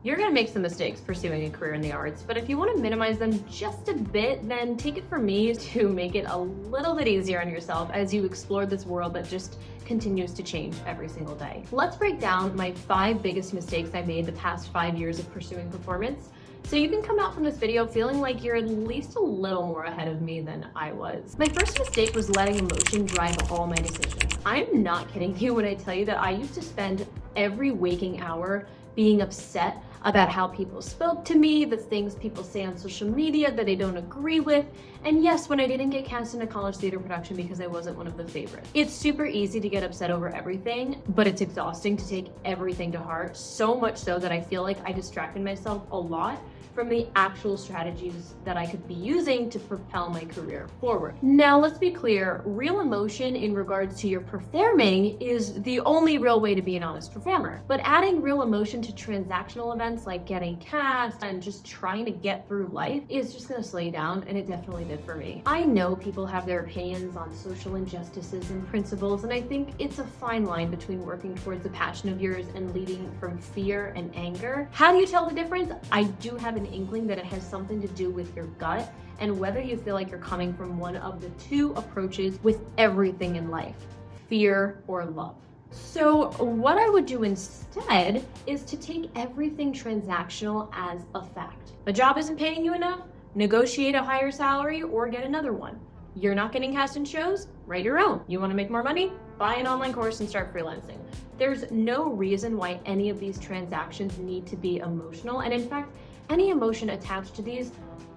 You're gonna make some mistakes pursuing a career in the arts, but if you wanna minimize them just a bit, then take it from me to make it a little bit easier on yourself as you explore this world that just continues to change every single day. Let's break down my 5 biggest mistakes I made the past 5 years of pursuing performance, so you can come out from this video feeling like you're at least a little more ahead of me than I was. My first mistake was letting emotion drive all my decisions. I'm not kidding you when I tell you that I used to spend every waking hour being upset about how people spoke to me, the things people say on social media that I don't agree with, and yes, when I didn't get cast in a college theater production because I wasn't one of the favorites. It's super easy to get upset over everything, but it's exhausting to take everything to heart, so much so that I feel like I distracted myself a lot from the actual strategies that I could be using to propel my career forward. Now, let's be clear, real emotion in regards to your performing is the only real way to be an honest performer. But adding real emotion to transactional events like getting cast and just trying to get through life is just gonna slow you down, and it definitely did for me. I know people have their opinions on social injustices and principles, and I think it's a fine line between working towards a passion of yours and leading from fear and anger. How do you tell the difference? I do have an inkling that it has something to do with your gut and whether you feel like you're coming from one of the 2 approaches with everything in life, fear or love. So what I would do instead is to take everything transactional as a fact. A job isn't paying you enough? Negotiate a higher salary or get another one. You're not getting cast in shows? Write your own. You want to make more money? Buy an online course and start freelancing. There's no reason why any of these transactions need to be emotional, and in fact, any emotion attached to these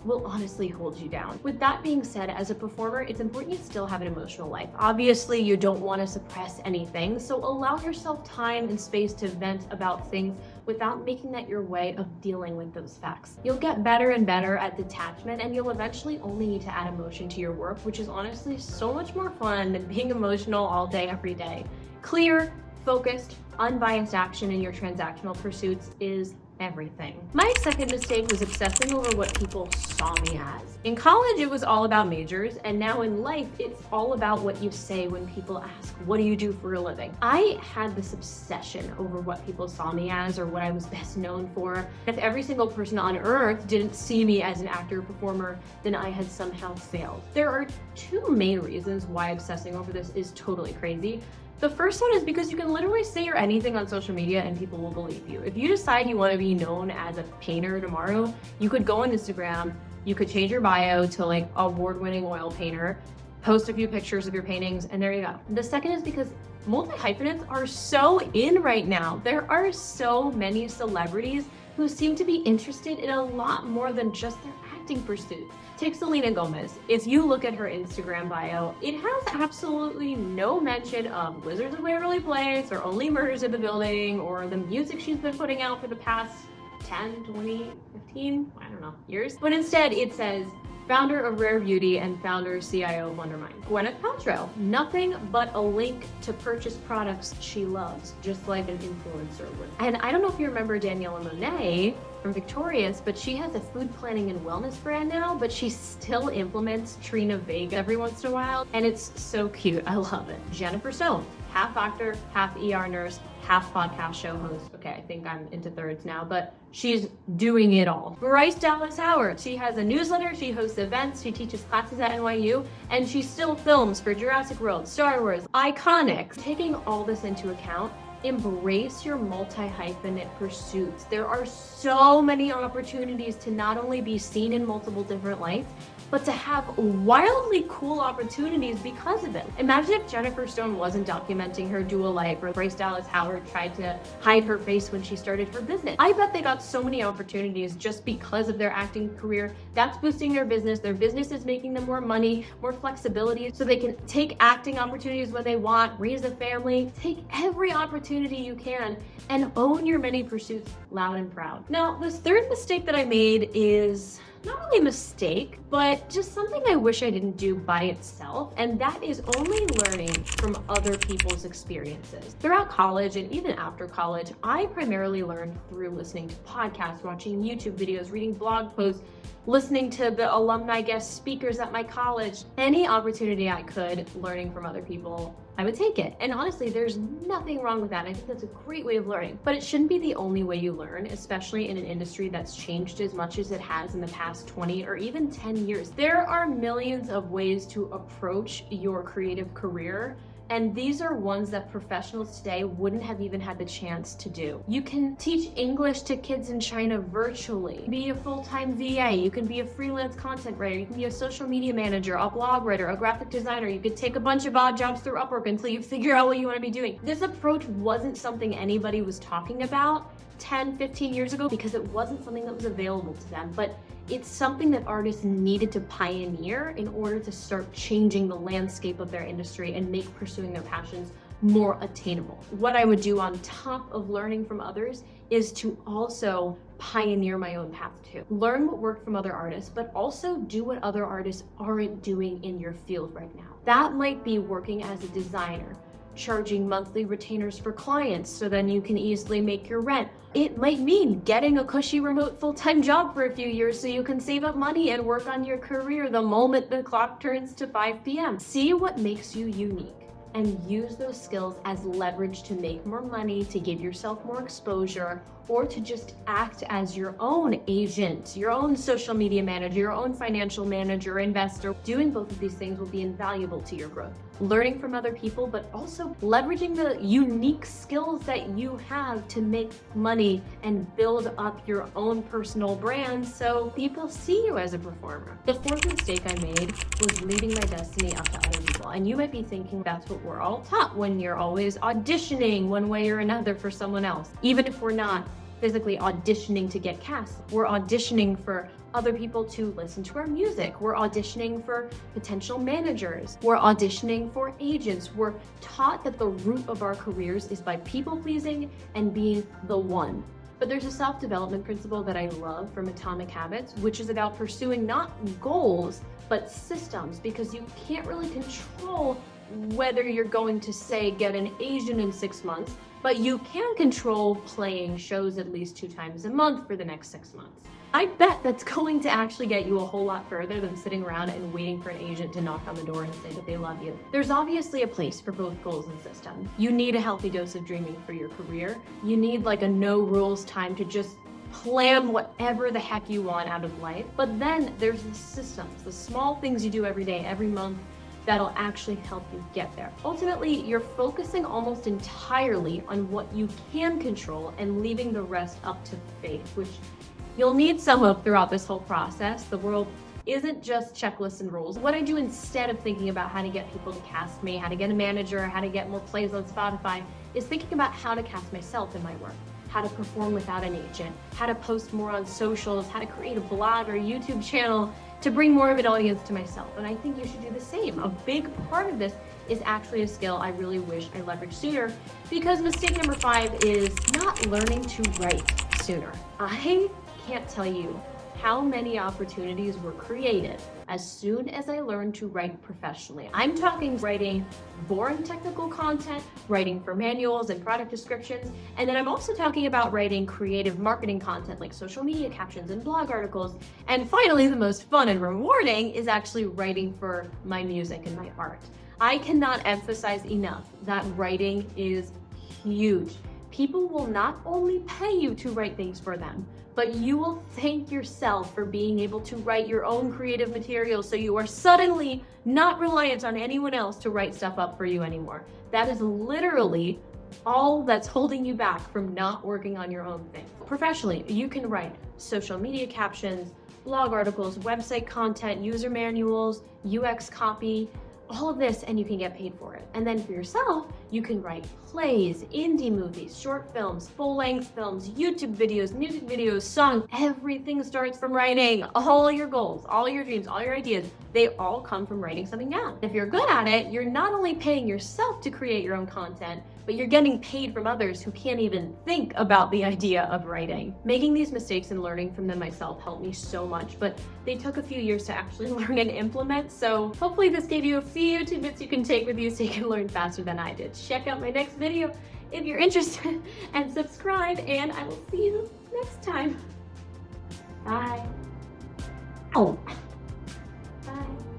will honestly hold you down. With that being said, as a performer, it's important you still have an emotional life. Obviously, you don't want to suppress anything, so allow yourself time and space to vent about things without making that your way of dealing with those facts. You'll get better and better at detachment, and you'll eventually only need to add emotion to your work, which is honestly so much more fun than being emotional all day, every day. Clear, focused, unbiased action in your transactional pursuits is everything. My second mistake was obsessing over what people saw me as. In college, it was all about majors, and now in life, it's all about what you say when people ask, what do you do for a living? I had this obsession over what people saw me as or what I was best known for. If every single person on earth didn't see me as an actor or performer, then I had somehow failed. There are 2 main reasons why obsessing over this is totally crazy. The first one is because you can literally say you're anything on social media and people will believe you. If you decide you want to be known as a painter tomorrow, you could go on Instagram, you could change your bio to like award-winning oil painter, post a few pictures of your paintings, and there you go. The second is because multi-hyphenates are so in right now. There are so many celebrities who seem to be interested in a lot more than just their acting pursuit. Take Selena Gomez. If you look at her Instagram bio, it has absolutely no mention of Wizards of Waverly Place or Only Murders in the Building or the music she's been putting out for the past 10, 20, 15, I don't know, years. But instead it says, founder of Rare Beauty and founder CIO of Wondermind. Gwyneth Paltrow, nothing but a link to purchase products she loves, just like an influencer would. And I don't know if you remember Daniela Monet from Victorious, but she has a food planning and wellness brand now, but she still implements Trina Vega every once in a while, and it's so cute. I love it. Jennifer Stone, half actor, half ER nurse, half podcast show host. Okay, I think I'm into thirds now, but she's doing it all. Bryce Dallas Howard, she has a newsletter, she hosts events, she teaches classes at NYU, and she still films for Jurassic World, Star Wars, iconic. Taking all this into account, embrace your multi-hyphenate pursuits. There are so many opportunities to not only be seen in multiple different lights, but to have wildly cool opportunities because of it. Imagine if Jennifer Stone wasn't documenting her dual life, or Bryce Dallas Howard tried to hide her face when she started her business. I bet they got so many opportunities just because of their acting career. That's boosting their business. Their business is making them more money, more flexibility, so they can take acting opportunities when they want, raise a family, take every opportunity you can, and own your many pursuits loud and proud. Now, this third mistake that I made is not only a mistake, but just something I wish I didn't do by itself, and that is only learning from other people's experiences. Throughout college and even after college, I primarily learned through listening to podcasts, watching YouTube videos, reading blog posts, listening to the alumni guest speakers at my college. Any opportunity I could, learning from other people I would take it. And honestly, there's nothing wrong with that. I think that's a great way of learning, but it shouldn't be the only way you learn, especially in an industry that's changed as much as it has in the past 20 or even 10 years. There are millions of ways to approach your creative career, and these are ones that professionals today wouldn't have even had the chance to do. You can teach English to kids in China virtually, be a full-time VA, you can be a freelance content writer, you can be a social media manager, a blog writer, a graphic designer, you could take a bunch of odd jobs through Upwork until you figure out what you want to be doing. This approach wasn't something anybody was talking about 10, 15 years ago because it wasn't something that was available to them, but it's something that artists needed to pioneer in order to start changing the landscape of their industry and make pursuing their passions more attainable. What I would do on top of learning from others is to also pioneer my own path too. Learn what worked from other artists, but also do what other artists aren't doing in your field right now. That might be working as a designer, charging monthly retainers for clients so then you can easily make your rent. It might mean getting a cushy remote full-time job for a few years so you can save up money and work on your career the moment the clock turns to 5 p.m. See what makes you unique and use those skills as leverage to make more money, to give yourself more exposure, or to just act as your own agent, your own social media manager, your own financial manager, investor. Doing both of these things will be invaluable to your growth. Learning from other people, but also leveraging the unique skills that you have to make money and build up your own personal brand so people see you as a performer. The fourth mistake I made was leaving my destiny up to other people. And you might be thinking that's what we're all taught when you're always auditioning one way or another for someone else. Even if we're not physically auditioning to get cast, we're auditioning for other people to listen to our music. We're auditioning for potential managers. We're auditioning for agents. We're taught that the root of our careers is by people pleasing and being the one. But there's a self-development principle that I love from Atomic Habits, which is about pursuing not goals, but systems, because you can't really control whether you're going to, say, get an agent in 6 months, but you can control playing shows at least 2 times a month for the next 6 months. I bet that's going to actually get you a whole lot further than sitting around and waiting for an agent to knock on the door and say that they love you. There's obviously a place for both goals and systems. You need a healthy dose of dreaming for your career. You need like a no rules time to just plan whatever the heck you want out of life. But then there's the systems, the small things you do every day, every month, that'll actually help you get there. Ultimately, you're focusing almost entirely on what you can control and leaving the rest up to fate, which you'll need some of throughout this whole process. The world isn't just checklists and rules. What I do instead of thinking about how to get people to cast me, how to get a manager, how to get more plays on Spotify, is thinking about how to cast myself in my work, how to perform without an agent, how to post more on socials, how to create a blog or YouTube channel to bring more of an audience to myself. And I think you should do the same. A big part of this is actually a skill I really wish I leveraged sooner, because mistake number 5 is not learning to write sooner. I can't tell you how many opportunities were created as soon as I learned to write professionally. I'm talking writing boring technical content, writing for manuals and product descriptions, and then I'm also talking about writing creative marketing content like social media captions and blog articles. And finally, the most fun and rewarding is actually writing for my music and my art. I cannot emphasize enough that writing is huge. People will not only pay you to write things for them, but you will thank yourself for being able to write your own creative material, so you are suddenly not reliant on anyone else to write stuff up for you anymore. That is literally all that's holding you back from not working on your own thing. Professionally, you can write social media captions, blog articles, website content, user manuals, UX copy, all of this, and you can get paid for it. And then for yourself, you can write plays, indie movies, short films, full-length films, YouTube videos, music videos, songs. Everything starts from writing. All your goals, all your dreams, all your ideas, they all come from writing something down. If you're good at it, you're not only paying yourself to create your own content, but you're getting paid from others who can't even think about the idea of writing. Making these mistakes and learning from them myself helped me so much, but they took a few years to actually learn and implement. So hopefully this gave you a few tidbits you can take with you so you can learn faster than I did. Check out my next video if you're interested and subscribe, and I will see you next time. Bye. Oh. Bye.